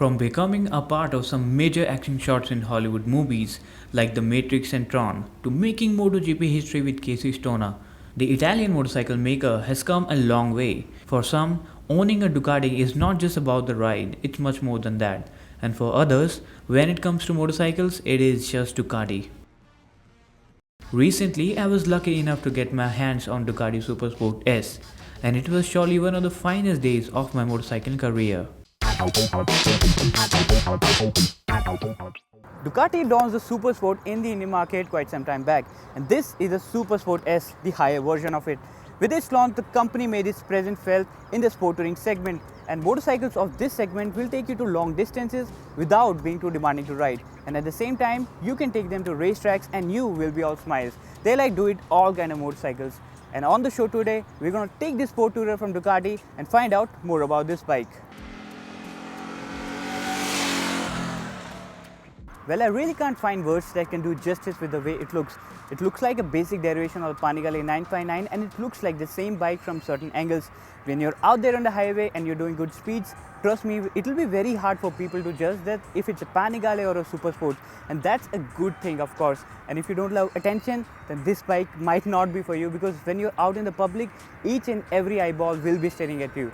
From becoming a part of some major action shots in Hollywood movies like The Matrix and Tron to making MotoGP history with Casey Stoner, the Italian motorcycle maker has come a long way. For some, owning a Ducati is not just about the ride, it's much more than that. And for others, when it comes to motorcycles, it is just Ducati. Recently, I was lucky enough to get my hands on Ducati Supersport S, and it was surely one of the finest days of my motorcycle career. Ducati launched the Supersport in the Indian market quite some time back, and this is the Supersport S, the higher version of it. With its launch, the company made its presence felt in the sport touring segment, and motorcycles of this segment will take you to long distances without being too demanding to ride. And at the same time, you can take them to racetracks and you will be all smiles. They like do it all kind of motorcycles. And on the show today, we're going to take this sport tourer from Ducati and find out more about this bike. Well, I really can't find words that can do justice with the way it looks. It looks like a basic derivation of the Panigale 959, and it looks like the same bike from certain angles. When you're out there on the highway and you're doing good speeds, trust me, it will be very hard for people to judge that if it's a Panigale or a Supersport. And that's a good thing, of course. And if you don't love attention, then this bike might not be for you, because when you're out in the public, each and every eyeball will be staring at you.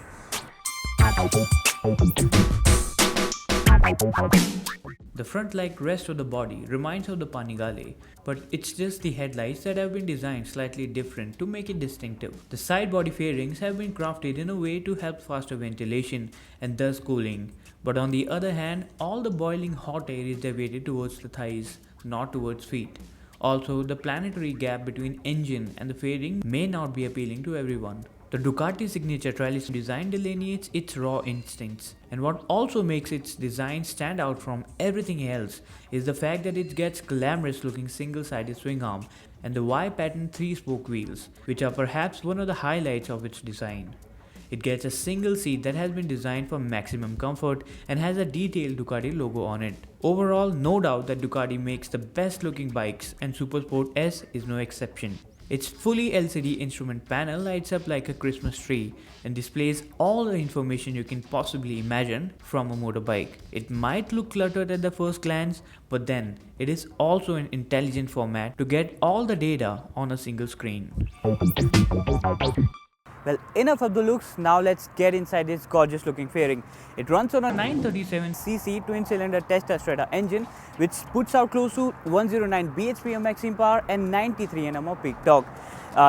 The front, like rest of the body, reminds of the Panigale, but it's just the headlights that have been designed slightly different to make it distinctive. The side body fairings have been crafted in a way to help faster ventilation and thus cooling, but on the other hand, all the boiling hot air is diverted towards the thighs, not towards feet. Also, the planetary gap between engine and the fairing may not be appealing to everyone. The Ducati signature trellis design delineates its raw instincts, and what also makes its design stand out from everything else is the fact that it gets glamorous looking single-sided swing arm and the Y-pattern 3-spoke wheels, which are perhaps one of the highlights of its design. It gets a single seat that has been designed for maximum comfort and has a detailed Ducati logo on it. Overall, no doubt that Ducati makes the best looking bikes, and Supersport S is no exception. Its fully LCD instrument panel lights up like a Christmas tree and displays all the information you can possibly imagine from a motorbike. It might look cluttered at the first glance, but then it is also an intelligent format to get all the data on a single screen. Well, enough of the looks, now let's get inside this gorgeous looking fairing. It runs on a 937cc twin-cylinder Testa Strada engine, which puts out close to 109 bhp of maximum power and 93 Nm of peak torque.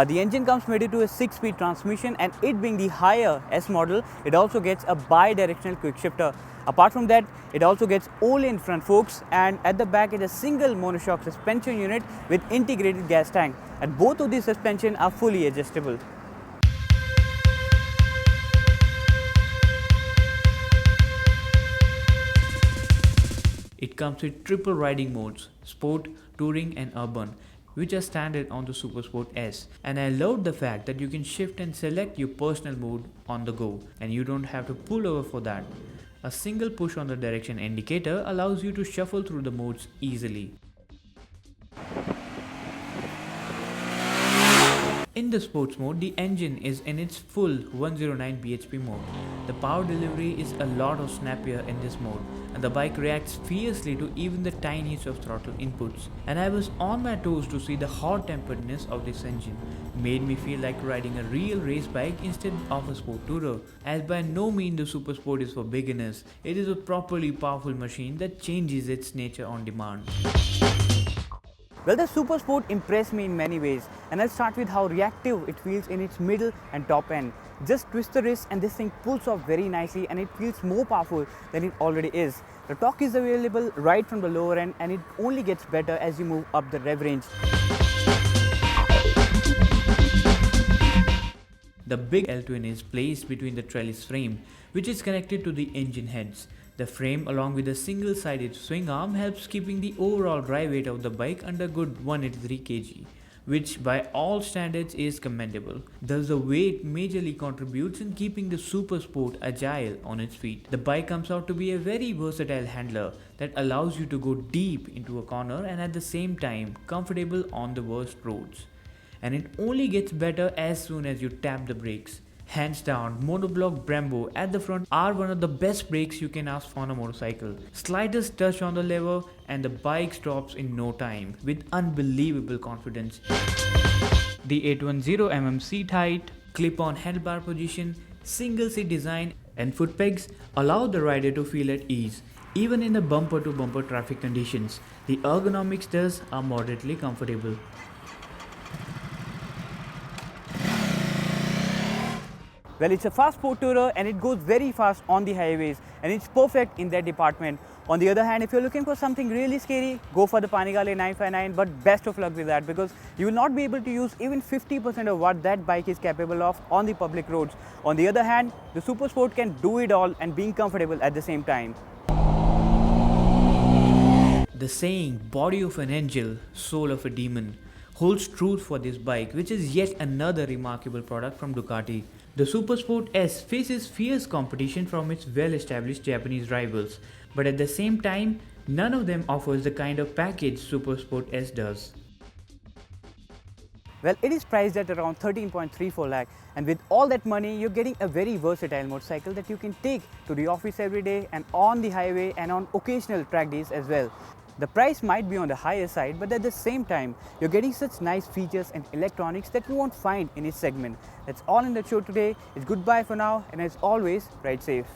The engine comes mated to a 6-speed transmission, and it being the higher S model, it also gets a bi-directional quick shifter. Apart from that, it also gets all-in front forks, and at the back is a single monoshock suspension unit with integrated gas tank, and both of these suspension are fully adjustable. It comes with triple riding modes, Sport, Touring and Urban, which are standard on the Supersport S. And I love the fact that you can shift and select your personal mode on the go, and you don't have to pull over for that. A single push on the direction indicator allows you to shuffle through the modes easily. In the sports mode, the engine is in its full 109 bhp mode. The power delivery is a lot snappier in this mode, and the bike reacts fiercely to even the tiniest of throttle inputs. And I was on my toes to see the hot-temperedness of this engine. It made me feel like riding a real race bike instead of a sport tourer, as by no means the Supersport is for beginners. It is a properly powerful machine that changes its nature on demand. Well, the Supersport impressed me in many ways, and I'll start with how reactive it feels in its middle and top end. Just twist the wrist and this thing pulls off very nicely, and it feels more powerful than it already is. The torque is available right from the lower end, and it only gets better as you move up the rev range. The big L-twin is placed between the trellis frame, which is connected to the engine heads. The frame, along with a single-sided swing arm, helps keeping the overall dry weight of the bike under good 183 kg, which by all standards is commendable. Thus, the weight majorly contributes in keeping the Supersport agile on its feet. The bike comes out to be a very versatile handler that allows you to go deep into a corner and at the same time comfortable on the worst roads. And it only gets better as soon as you tap the brakes. Hands down, Monobloc Brembo at the front are one of the best brakes you can ask for on a motorcycle. Slightest touch on the lever and the bike stops in no time with unbelievable confidence. The 810mm seat height, clip-on handlebar position, single seat design and foot pegs allow the rider to feel at ease. Even in the bumper-to-bumper traffic conditions, the ergonomics thus are moderately comfortable. Well, it's a fast sport tourer and it goes very fast on the highways and it's perfect in that department. On the other hand, if you're looking for something really scary, go for the Panigale 959, but best of luck with that because you will not be able to use even 50% of what that bike is capable of on the public roads. On the other hand, the Supersport can do it all and being comfortable at the same time. The saying, body of an angel, soul of a demon, holds true for this bike, which is yet another remarkable product from Ducati. The Supersport S faces fierce competition from its well-established Japanese rivals, but at the same time, none of them offers the kind of package Supersport S does. Well, it is priced at around 13.34 lakh and with all that money, you're getting a very versatile motorcycle that you can take to the office every day and on the highway and on occasional track days as well. The price might be on the higher side, but at the same time, you're getting such nice features and electronics that you won't find in its segment. That's all in the show today. It's goodbye for now, and as always, ride safe.